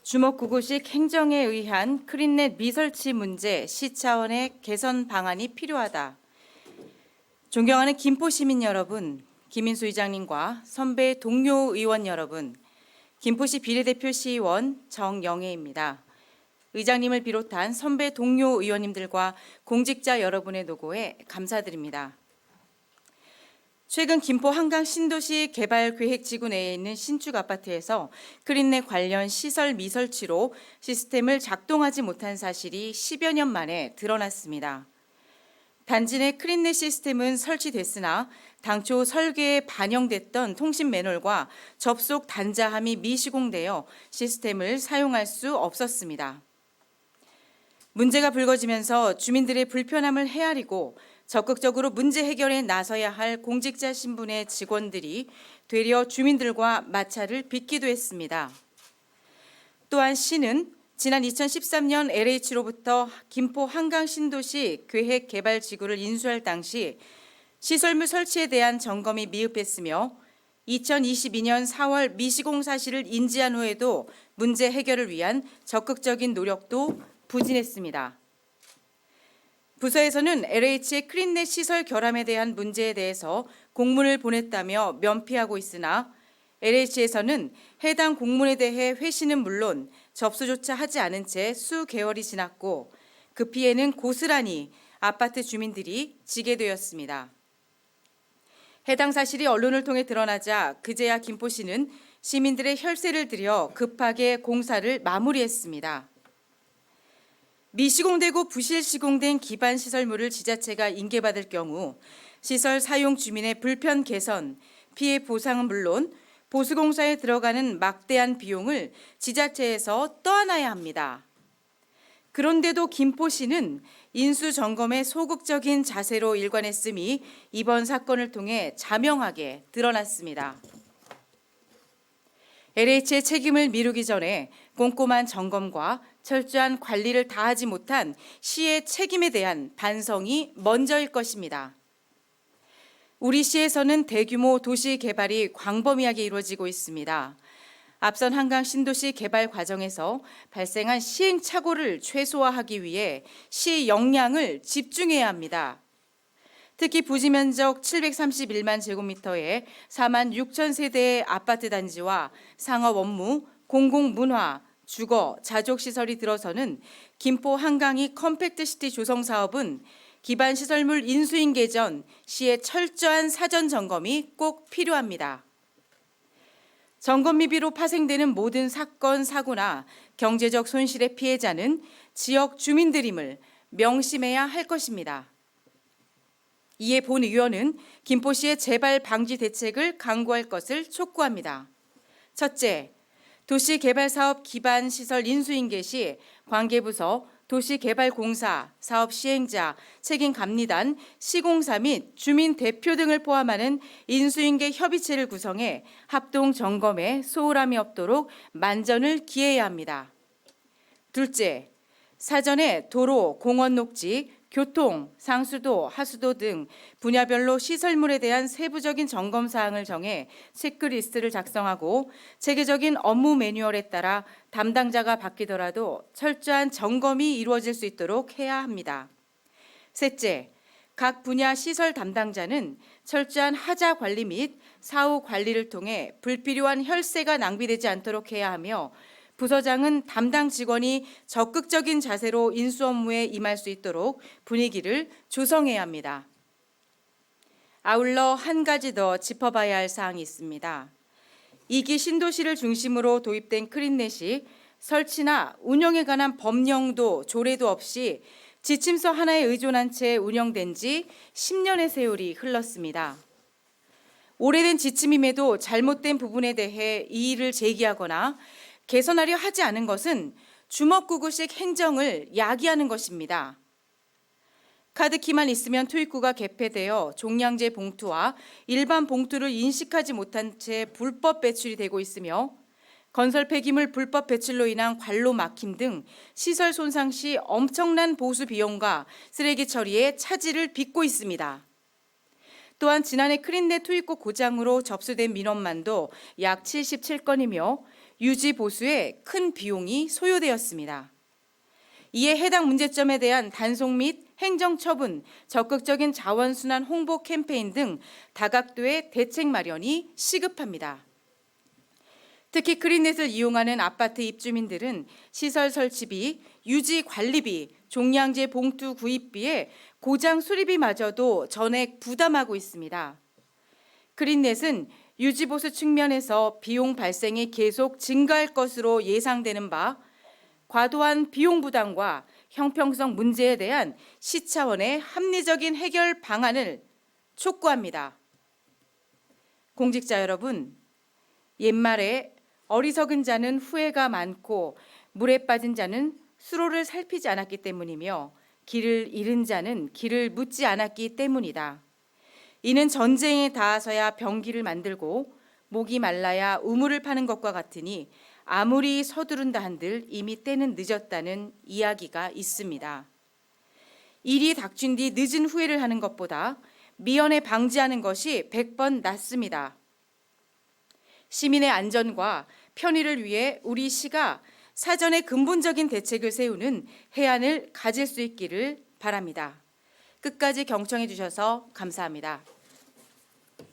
주먹구구식 행정에 의한 크린넷 미설치 문제 시 차원의 개선 방안이 필요하다. 존경하는 김포 시민 여러분, 김인수 의장님과 선배 동료 의원 여러분, 김포시 비례대표 시의원 정영애입니다. 의장님을 비롯한 선배 동료 의원님들과 공직자 여러분의 노고에 감사드립니다. 최근 김포 한강 신도시 개발계획지구 내에 있는 신축 아파트에서 크린넷 관련 시설 미설치로 시스템을 작동하지 못한 사실이 10여 년 만에 드러났습니다. 단지 내 크린넷 시스템은 설치됐으나 당초 설계에 반영됐던 통신 매뉴얼과 접속 단자함이 미시공되어 시스템을 사용할 수 없었습니다. 문제가 불거지면서 주민들의 불편함을 헤아리고 적극적으로 문제 해결에 나서야 할 공직자 신분의 직원들이 되려 주민들과 마찰을 빚기도 했습니다. 또한 시는 지난 2013년 LH로부터 김포 한강 신도시 계획 개발 지구를 인수할 당시 시설물 설치에 대한 점검이 미흡했으며 2022년 4월 미시공 사실을 인지한 후에도 문제 해결을 위한 적극적인 노력도 부진했습니다. 부서에서는 LH의 크린넷 시설 결함에 대한 문제에 대해서 공문을 보냈다며 면피하고 있으나 LH에서는 해당 공문에 대해 회신은 물론 접수조차 하지 않은 채 수개월이 지났고 그 피해는 고스란히 아파트 주민들이 지게 되었습니다. 해당 사실이 언론을 통해 드러나자 그제야 김포시는 시민들의 혈세를 들여 급하게 공사를 마무리했습니다. 미시공되고 부실 시공된 기반 시설물을 지자체가 인계받을 경우 시설 사용 주민의 불편 개선, 피해 보상은 물론 보수공사에 들어가는 막대한 비용을 지자체에서 떠안아야 합니다. 그런데도 김포시는 인수점검에 소극적인 자세로 일관했음이 이번 사건을 통해 자명하게 드러났습니다. LH의 책임을 미루기 전에 꼼꼼한 점검과 철저한 관리를 다하지 못한 시의 책임에 대한 반성이 먼저일 것입니다. 우리 시에서는 대규모 도시 개발이 광범위하게 이루어지고 있습니다. 앞선 한강 신도시 개발 과정에서 발생한 시행착오를 최소화하기 위해 시 역량을 집중해야 합니다. 특히 부지 면적 731만 제곱미터의 4만 6천 세대의 아파트 단지와 상업 업무, 공공문화, 주거, 자족시설이 들어서는 김포 한강이 컴팩트시티 조성 사업은 기반 시설물 인수인계 전 시의 철저한 사전 점검이 꼭 필요합니다. 점검 미비로 파생되는 모든 사건, 사고나 경제적 손실의 피해자는 지역 주민들임을 명심해야 할 것입니다. 이에 본 의원은 김포시의 재발 방지 대책을 강구할 것을 촉구합니다. 첫째, 도시개발사업 기반 시설 인수인계 시 관계부서, 도시개발공사, 사업 시행자, 책임감리단, 시공사 및 주민 대표 등을 포함하는 인수인계 협의체를 구성해 합동 점검에 소홀함이 없도록 만전을 기해야 합니다. 둘째, 사전에 도로, 공원 녹지, 교통, 상수도, 하수도 등 분야별로 시설물에 대한 세부적인 점검 사항을 정해 체크리스트를 작성하고 체계적인 업무 매뉴얼에 따라 담당자가 바뀌더라도 철저한 점검이 이루어질 수 있도록 해야 합니다. 셋째, 각 분야 시설 담당자는 철저한 하자 관리 및 사후 관리를 통해 불필요한 혈세가 낭비되지 않도록 해야 하며 부서장은 담당 직원이 적극적인 자세로 인수 업무에 임할 수 있도록 분위기를 조성해야 합니다. 아울러 한 가지 더 짚어봐야 할 사항이 있습니다. 2기 신도시를 중심으로 도입된 크린넷이 설치나 운영에 관한 법령도 조례도 없이 지침서 하나에 의존한 채 운영된 지 10년의 세월이 흘렀습니다. 오래된 지침임에도 잘못된 부분에 대해 이의를 제기하거나 개선하려 하지 않은 것은 주먹구구식 행정을 야기하는 것입니다. 카드키만 있으면 투입구가 개폐되어 종량제 봉투와 일반 봉투를 인식하지 못한 채 불법 배출이 되고 있으며 건설 폐기물 불법 배출로 인한 관로 막힘 등 시설 손상 시 엄청난 보수 비용과 쓰레기 처리에 차질을 빚고 있습니다. 또한 지난해 크린넷 투입구 고장으로 접수된 민원만도 약 77건이며 유지 보수에 큰 비용이 소요되었습니다. 이에 해당 문제점에 대한 단속 및 행정처분, 적극적인 자원순환 홍보 캠페인 등 다각도의 대책 마련이 시급합니다. 특히 그린넷을 이용하는 아파트 입주민들은 시설 설치비, 유지 관리비, 종량제 봉투 구입비에 고장 수리비마저도 전액 부담하고 있습니다. 그린넷은 유지 보수 측면에서 비용 발생이 계속 증가할 것으로 예상되는 바 과도한 비용 부담과 형평성 문제에 대한 시 차원의 합리적인 해결 방안을 촉구합니다. 공직자 여러분, 옛말에 어리석은 자는 후회가 많고 물에 빠진 자는 수로를 살피지 않았기 때문이며 길을 잃은 자는 길을 묻지 않았기 때문이다. 이는 전쟁에 닿아서야 병기를 만들고 목이 말라야 우물을 파는 것과 같으니 아무리 서두른다 한들 이미 때는 늦었다는 이야기가 있습니다. 일이 닥친 뒤 늦은 후회를 하는 것보다 미연에 방지하는 것이 100번 낫습니다. 시민의 안전과 편의를 위해 우리 시가 사전에 근본적인 대책을 세우는 해안을 가질 수 있기를 바랍니다. 끝까지 경청해 주셔서 감사합니다.